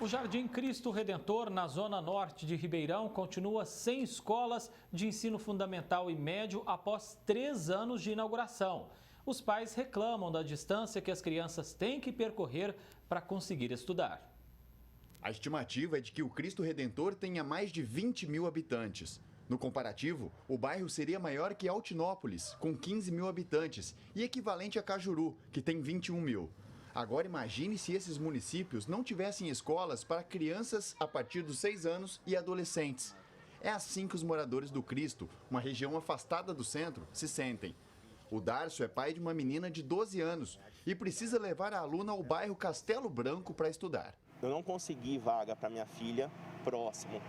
O Jardim Cristo Redentor, na zona norte de Ribeirão, continua sem escolas de ensino fundamental e médio após 3 anos de inauguração. Os pais reclamam da distância que as crianças têm que percorrer para conseguir estudar. A estimativa é de que o Cristo Redentor tenha mais de 20 mil habitantes. No comparativo, o bairro seria maior que Altinópolis, com 15 mil habitantes, e equivalente a Cajuru, que tem 21 mil. Agora imagine se esses municípios não tivessem escolas para crianças a partir dos 6 anos e adolescentes. É assim que os moradores do Cristo, uma região afastada do centro, se sentem. O Dárcio é pai de uma menina de 12 anos e precisa levar a aluna ao bairro Castelo Branco para estudar. Eu não consegui vaga para minha filha próximo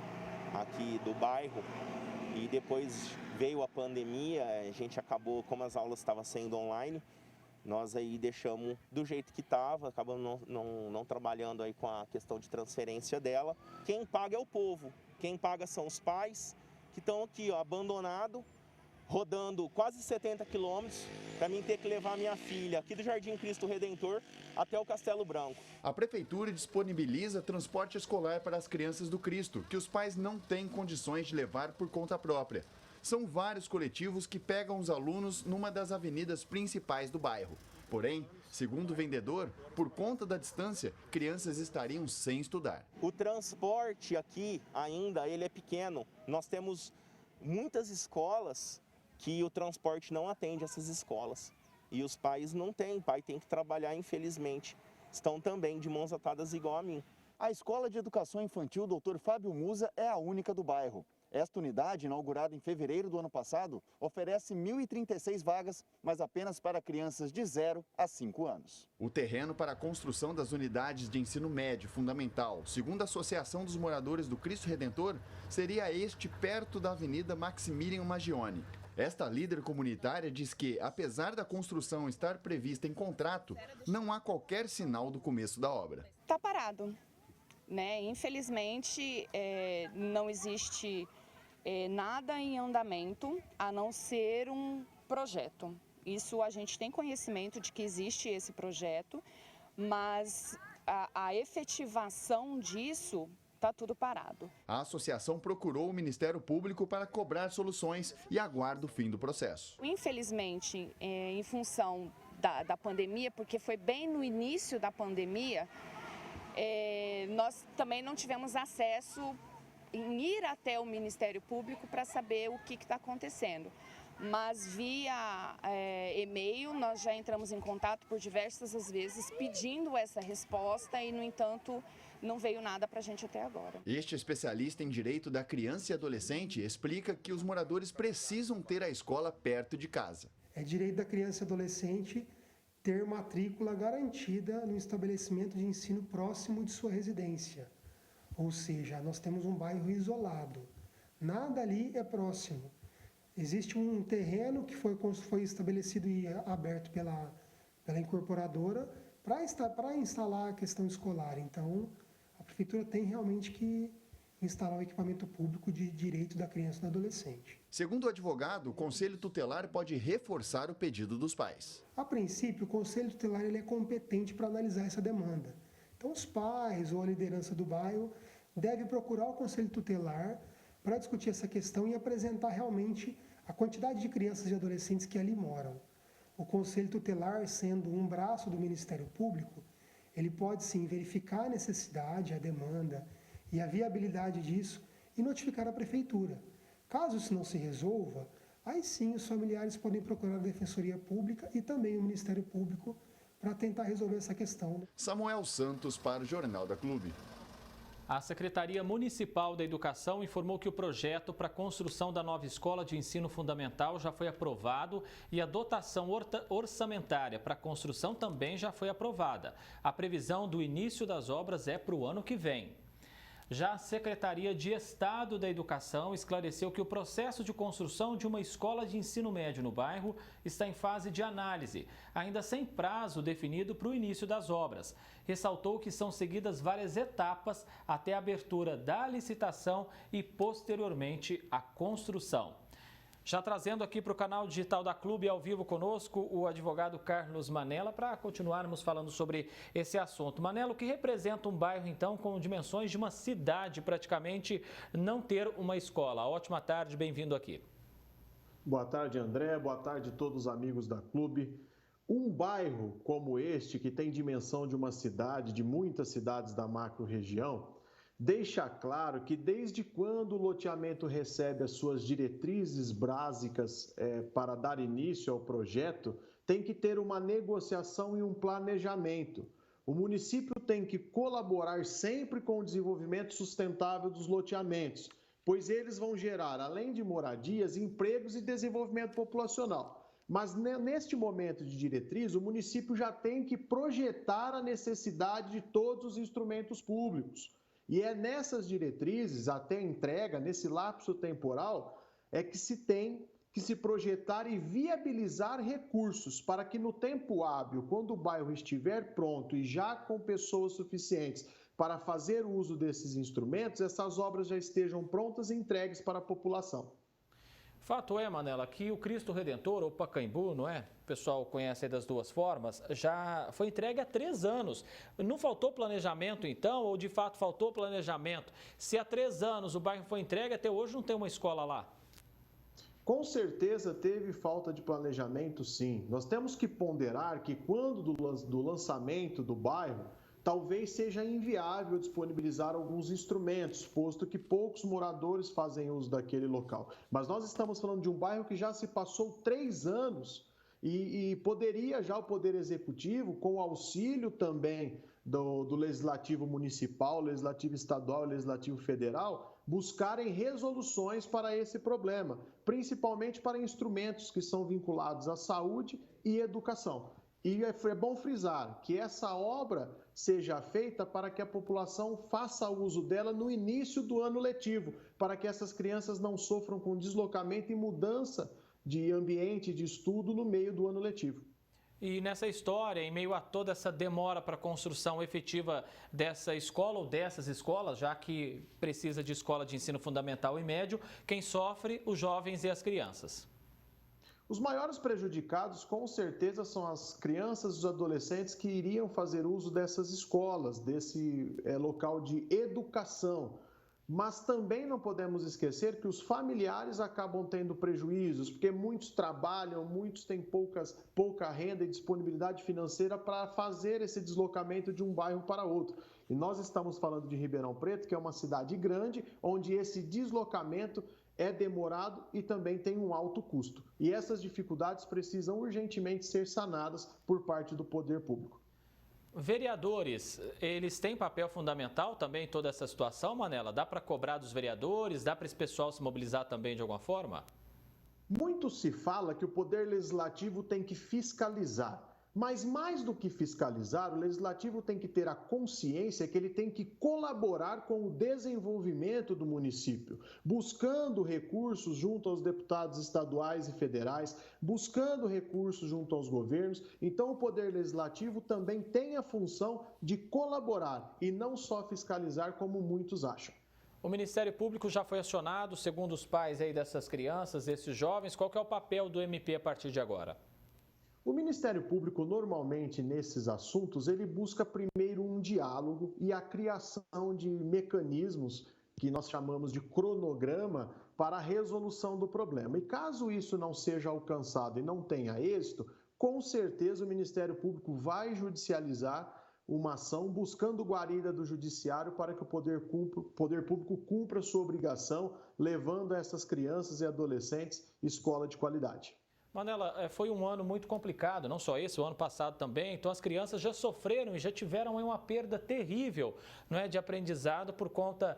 aqui do bairro e depois veio a pandemia, a gente acabou, como as aulas estavam sendo online, nós aí deixamos do jeito que estava, acabamos não trabalhando aí com a questão de transferência dela. Quem paga é o povo, quem paga são os pais que estão aqui, ó, abandonado, rodando quase 70 quilômetros para mim ter que levar a minha filha aqui do Jardim Cristo Redentor até o Castelo Branco. A prefeitura disponibiliza transporte escolar para as crianças do Cristo, que os pais não têm condições de levar por conta própria. São vários coletivos que pegam os alunos numa das avenidas principais do bairro. Porém, segundo o vendedor, por conta da distância, crianças estariam sem estudar. O transporte aqui ainda ele é pequeno. Nós temos muitas escolas que o transporte não atende essas escolas. E os pais não têm, pai tem que trabalhar, infelizmente. Estão também de mãos atadas igual a mim. A Escola de Educação Infantil Dr. Fábio Musa é a única do bairro. Esta unidade, inaugurada em fevereiro do ano passado, oferece 1.036 vagas, mas apenas para crianças de 0 a 5 anos. O terreno para a construção das unidades de ensino médio fundamental, segundo a Associação dos Moradores do Cristo Redentor, seria este perto da Avenida Maximilian Magione. Esta líder comunitária diz que, apesar da construção estar prevista em contrato, não há qualquer sinal do começo da obra. Está parado, né? Infelizmente, não existe nada em andamento a não ser um projeto. Isso a gente tem conhecimento de que existe esse projeto, mas a efetivação disso está tudo parado. A associação procurou o Ministério Público para cobrar soluções e aguarda o fim do processo. Infelizmente, em função da pandemia, porque foi bem no início da pandemia, nós também não tivemos acesso em ir até o Ministério Público para saber o que está acontecendo. Mas via e-mail nós já entramos em contato por diversas vezes pedindo essa resposta e, no entanto, não veio nada para a gente até agora. Este especialista em direito da criança e adolescente explica que os moradores precisam ter a escola perto de casa. É direito da criança e adolescente ter matrícula garantida no estabelecimento de ensino próximo de sua residência. Ou seja, nós temos um bairro isolado. Nada ali é próximo. Existe um terreno que foi estabelecido e aberto pela incorporadora para instalar a questão escolar. Então, a prefeitura tem realmente que instalar o equipamento público de direito da criança e do adolescente. Segundo o advogado, o Conselho Tutelar pode reforçar o pedido dos pais. A princípio, o Conselho Tutelar ele é competente para analisar essa demanda. Então, os pais ou a liderança do bairro devem procurar o Conselho Tutelar para discutir essa questão e apresentar realmente a quantidade de crianças e adolescentes que ali moram. O Conselho Tutelar, sendo um braço do Ministério Público, ele pode sim verificar a necessidade, a demanda e a viabilidade disso e notificar a Prefeitura. Caso isso não se resolva, aí sim os familiares podem procurar a Defensoria Pública e também o Ministério Público para tentar resolver essa questão. Samuel Santos para o Jornal da Clube. A Secretaria Municipal da Educação informou que o projeto para a construção da nova escola de ensino fundamental já foi aprovado e a dotação orçamentária para a construção também já foi aprovada. A previsão do início das obras é para o ano que vem. Já a Secretaria de Estado da Educação esclareceu que o processo de construção de uma escola de ensino médio no bairro está em fase de análise, ainda sem prazo definido para o início das obras. Ressaltou que são seguidas várias etapas até a abertura da licitação e, posteriormente, a construção. Já trazendo aqui para o canal digital da Clube, ao vivo conosco, o advogado Carlos Manella, para continuarmos falando sobre esse assunto. Manella, o que representa um bairro, então, com dimensões de uma cidade, praticamente, não ter uma escola? Ótima tarde, bem-vindo aqui. Boa tarde, André. Boa tarde a todos os amigos da Clube. Um bairro como este, que tem dimensão de uma cidade, de muitas cidades da macro-região, deixa claro que desde quando o loteamento recebe as suas diretrizes básicas para dar início ao projeto, tem que ter uma negociação e um planejamento. O município tem que colaborar sempre com o desenvolvimento sustentável dos loteamentos, pois eles vão gerar, além de moradias, empregos e desenvolvimento populacional. Mas neste momento de diretriz, o município já tem que projetar a necessidade de todos os instrumentos públicos. E é nessas diretrizes, até a entrega, nesse lapso temporal, é que se tem que se projetar e viabilizar recursos para que no tempo hábil, quando o bairro estiver pronto e já com pessoas suficientes para fazer uso desses instrumentos, essas obras já estejam prontas e entregues para a população. Fato é, Manella, que o Cristo Redentor, ou Pacaembu, não é? O pessoal conhece das duas formas, já foi entregue há 3 anos. Não faltou planejamento, então, ou de fato faltou planejamento? Se há 3 anos o bairro foi entregue, até hoje não tem uma escola lá. Com certeza teve falta de planejamento, sim. Nós temos que ponderar que quando do lançamento do bairro, talvez seja inviável disponibilizar alguns instrumentos, posto que poucos moradores fazem uso daquele local. Mas nós estamos falando de um bairro que já se passou 3 anos e poderia já o Poder Executivo, com o auxílio também do Legislativo Municipal, Legislativo Estadual e Legislativo Federal, buscarem resoluções para esse problema, principalmente para instrumentos que são vinculados à saúde e educação. E é bom frisar que essa obra seja feita para que a população faça uso dela no início do ano letivo, para que essas crianças não sofram com deslocamento e mudança de ambiente de estudo no meio do ano letivo. E nessa história, em meio a toda essa demora para a construção efetiva dessa escola ou dessas escolas, já que precisa de escola de ensino fundamental e médio, quem sofre? Os jovens e as crianças. Os maiores prejudicados, com certeza, são as crianças e os adolescentes que iriam fazer uso dessas escolas, desse local de educação. Mas também não podemos esquecer que os familiares acabam tendo prejuízos, porque muitos trabalham, muitos têm pouca renda e disponibilidade financeira para fazer esse deslocamento de um bairro para outro. E nós estamos falando de Ribeirão Preto, que é uma cidade grande, onde esse deslocamento é demorado e também tem um alto custo. E essas dificuldades precisam urgentemente ser sanadas por parte do poder público. Vereadores, eles têm papel fundamental também em toda essa situação, Manella? Dá para cobrar dos vereadores? Dá para esse pessoal se mobilizar também de alguma forma? Muito se fala que o Poder Legislativo tem que fiscalizar. Mas mais do que fiscalizar, o Legislativo tem que ter a consciência que ele tem que colaborar com o desenvolvimento do município, buscando recursos junto aos deputados estaduais e federais, buscando recursos junto aos governos. Então, o Poder Legislativo também tem a função de colaborar e não só fiscalizar, como muitos acham. O Ministério Público já foi acionado, segundo os pais aí dessas crianças, desses jovens. Qual que é o papel do MP a partir de agora? O Ministério Público, normalmente, nesses assuntos, ele busca primeiro um diálogo e a criação de mecanismos que nós chamamos de cronograma para a resolução do problema. E caso isso não seja alcançado e não tenha êxito, com certeza o Ministério Público vai judicializar uma ação buscando guarida do Judiciário para que o Poder Público cumpra sua obrigação, levando a essas crianças e adolescentes escola de qualidade. Manella, foi um ano muito complicado, não só esse, o ano passado também. Então as crianças já sofreram e já tiveram uma perda terrível, não é, de aprendizado por conta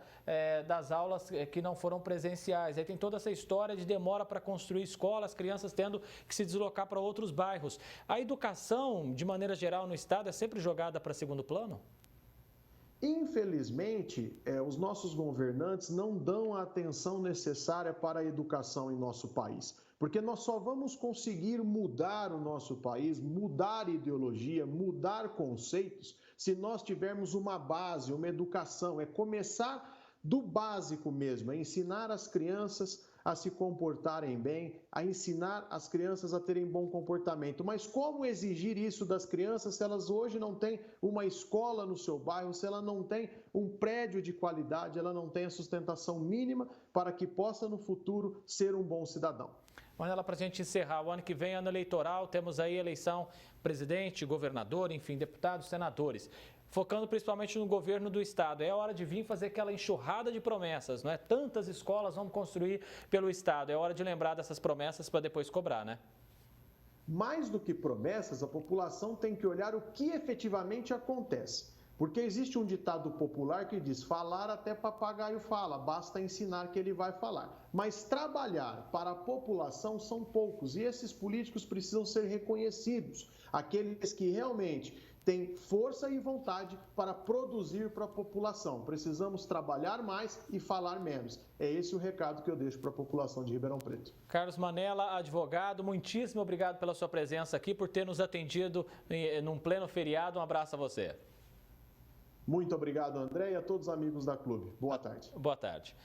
das aulas que não foram presenciais. Aí tem toda essa história de demora para construir escola, as crianças tendo que se deslocar para outros bairros. A educação, de maneira geral, no estado é sempre jogada para segundo plano? Infelizmente, os nossos governantes não dão a atenção necessária para a educação em nosso país. Porque nós só vamos conseguir mudar o nosso país, mudar ideologia, mudar conceitos, se nós tivermos uma base, uma educação. É começar do básico mesmo, é ensinar as crianças a se comportarem bem, a ensinar as crianças a terem bom comportamento. Mas como exigir isso das crianças se elas hoje não têm uma escola no seu bairro, se ela não tem um prédio de qualidade, ela não tem a sustentação mínima para que possa no futuro ser um bom cidadão? Manela, para a gente encerrar, o ano que vem, ano eleitoral, temos aí eleição presidente, governador, enfim, deputados, senadores. Focando principalmente no governo do estado. É hora de vir fazer aquela enxurrada de promessas, não é? Tantas escolas vamos construir pelo estado. É hora de lembrar dessas promessas para depois cobrar, né? Mais do que promessas, a população tem que olhar o que efetivamente acontece. Porque existe um ditado popular que diz: falar até papagaio fala, basta ensinar que ele vai falar. Mas trabalhar para a população são poucos e esses políticos precisam ser reconhecidos. Aqueles que realmente têm força e vontade para produzir para a população. Precisamos trabalhar mais e falar menos. É esse o recado que eu deixo para a população de Ribeirão Preto. Carlos Manela, advogado, muitíssimo obrigado pela sua presença aqui, por ter nos atendido num pleno feriado. Um abraço a você. Muito obrigado, André, e a todos os amigos da Clube. Boa tarde. Boa tarde.